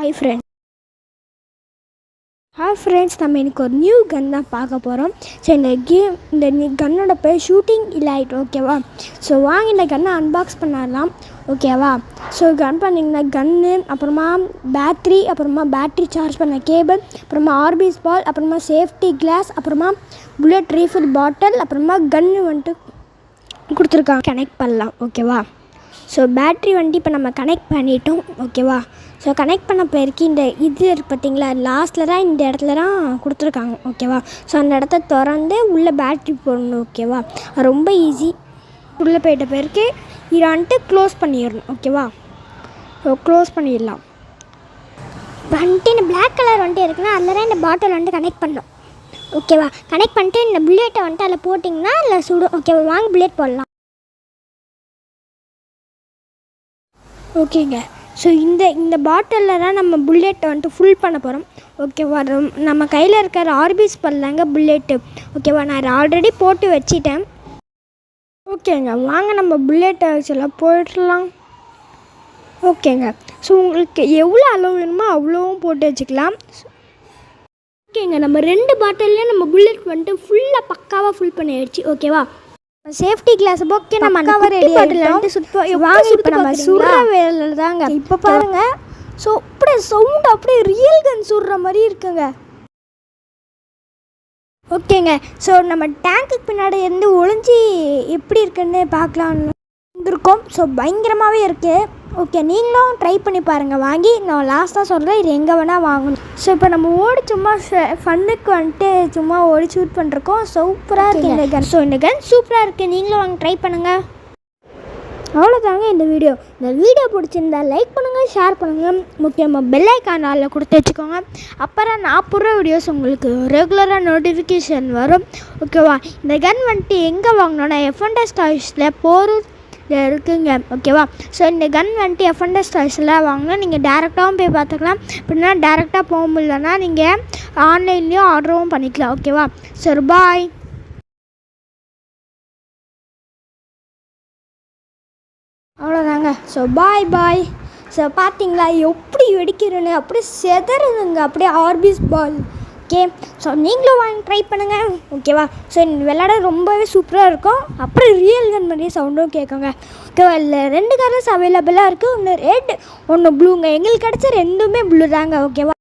Hi friends, நம்ம இன்னைக்கு ஒரு நியூ கன் தான் பார்க்க போகிறோம். ஸோ இந்த கன்னோட பேர் ஷூட்டிங் எலைட், ஓகேவா? ஸோ வாங்க இந்த கன்னை அன்பாக்ஸ் பண்ணலாம், ஓகேவா? ஸோ கன் பண்ணிங்கன்னா கன்னு, அப்புறமா பேட்ரி, அப்புறமா பேட்ரி சார்ஜ் பண்ண கேபிள், அப்புறமா ஆர்பிஸ் பால், அப்புறமா சேஃப்டி கிளாஸ், அப்புறமா புல்லட் ரீஃபில் பாட்டில், அப்புறமா கன்று வந்துட்டு கொடுத்துருக்காங்க. கனெக்ட் பண்ணலாம், ஓகேவா? ஸோ பேட்ரி வந்துட்டு இப்போ நம்ம கனெக்ட் பண்ணிட்டோம், ஓகேவா? ஸோ கனெக்ட் பண்ண பிறகு இந்த இது இருக்குது பார்த்தீங்களா, லாஸ்ட்டில் தான் இந்த இடத்துல தான் கொடுத்துருக்காங்க, ஓகேவா? ஸோ அந்த இடத்த திறந்து உள்ளே பேட்ரி போடணும், ஓகேவா? ரொம்ப ஈஸி. உள்ளே போயிட்ட பிறகு இதை வந்துட்டு க்ளோஸ் பண்ணிடணும், ஓகேவா? ஸோ க்ளோஸ் பண்ணிடலாம். வந்துட்டு இந்த பிளாக் கலர் வந்துட்டு இருக்குன்னா அதில் தான் இந்த பாட்டில் வந்துட்டு கனெக்ட் பண்ணணும், ஓகேவா? கனெக்ட் பண்ணிட்டு இந்த புல்லெட்டை வந்துட்டு அதில் போட்டிங்கன்னா அதில் சுடும், ஓகேவா? வாங்க புல்லெட் போடலாம். ஓகேங்க, ஸோ இந்த பாட்டிலில் தான் நம்ம புல்லெட்டை வந்துட்டு ஃபுல் பண்ண போகிறோம், ஓகேவா? நம்ம கையில் இருக்கிற ஆர்பிஸ் பண்ணலாங்க புல்லெட்டு, ஓகேவா? நான் ஆல்ரெடி போட்டு வச்சிட்டேன். ஓகேங்க, வாங்க நம்ம புல்லெட்டை வச்செல்லாம் போயிடலாம். ஓகேங்க, ஸோ உங்களுக்கு எவ்வளோ அளவு வேணுமோ அவ்வளோவும் போட்டு வச்சுக்கலாம். ஓகேங்க, நம்ம 2 பாட்டில்லையும் நம்ம புல்லெட் வந்துட்டு ஃபுல்லாக பக்காவாக ஃபுல் பண்ணிடுச்சு, ஓகேவா? சேஃப்டி கிளாஸ் ஓகே, நம்ம கவர் ரெடி பண்ணிட்டு வாங்க. இப்போ நம்ம சுடுற வேலை தாங்க இப்போ பாருங்க. ஸோ அப்படியே சவுண்ட் அப்படியே ரியல் கன் சுடுற மாதிரி இருக்குங்க. ஓகேங்க, ஸோ நம்ம டேங்க்குக்கு பின்னாடி இருந்து ஒளிஞ்சி எப்படி இருக்குன்னு பார்க்கலான்னு வந்திருக்கோம். ஸோ பயங்கரமாகவே இருக்குது. ஓகே, நீங்களும் ட்ரை பண்ணி பாருங்கள் வாங்கி. நான் லாஸ்ட்டாக சொல்கிறேன், இது எங்கே வேணால் வாங்கணும். ஸோ இப்போ நம்ம ஓடி சும்மா ஃபன்னுக்கு வந்துட்டு சும்மா ஓடி ஷூட் பண்ணுறோம். சூப்பராக இருக்குது இந்த கன். ஸோ இந்த கன் சூப்பராக இருக்குது, நீங்களும் வாங்க ட்ரை பண்ணுங்கள். அவ்வளோதாங்க இந்த வீடியோ பிடிச்சிருந்தா லைக் பண்ணுங்கள், ஷேர் பண்ணுங்கள், முக்கியமாக பெல் ஐக்கான் ஆளில் கொடுத்து வச்சுக்கோங்க. அப்புறம் நான் போடுற வீடியோஸ் உங்களுக்கு ரெகுலராக நோட்டிஃபிகேஷன் வரும், ஓகேவா? இந்த கன் வந்துட்டு எங்கே வாங்கினோன்னா F&S டாய்ஸில் இருக்குங்க, ஓகேவா? ஸோ இந்த கன் வந்துட்டு F&S டாய்ஸில் வாங்கினா நீங்கள் டேரெக்டாகவும் போய் பார்த்துக்கலாம். அப்படின்னா டேரெக்டாக போக முடியலன்னா நீங்கள் ஆன்லைன்லேயும் ஆர்டரும் பண்ணிக்கலாம், ஓகேவா? சரி, பாய். அவ்வளோதாங்க. So bye. ஸோ பார்த்தீங்களா எப்படி வெடிக்கிறேன்னு, அப்படியே செதறுதுங்க அப்படியே ஆர்பிஸ் பால். ஓகே, ஸோ நீங்களும் வாங்கி ட்ரை பண்ணுங்கள், ஓகேவா? ஸோ விளையாட ரொம்பவே சூப்பராக இருக்கும். அப்புறம் ரியல் கன் மாதிரியே சவுண்டும் கேட்குங்க, ஓகேவா? இல்லை 2 கலர்ஸ் அவைலபிளாக இருக்குது. ஒன்று ரெட், ஒன்று ப்ளூங்க. எங்களுக்கு கிடச்ச 2மே ப்ளூ தாங்க, ஓகேவா?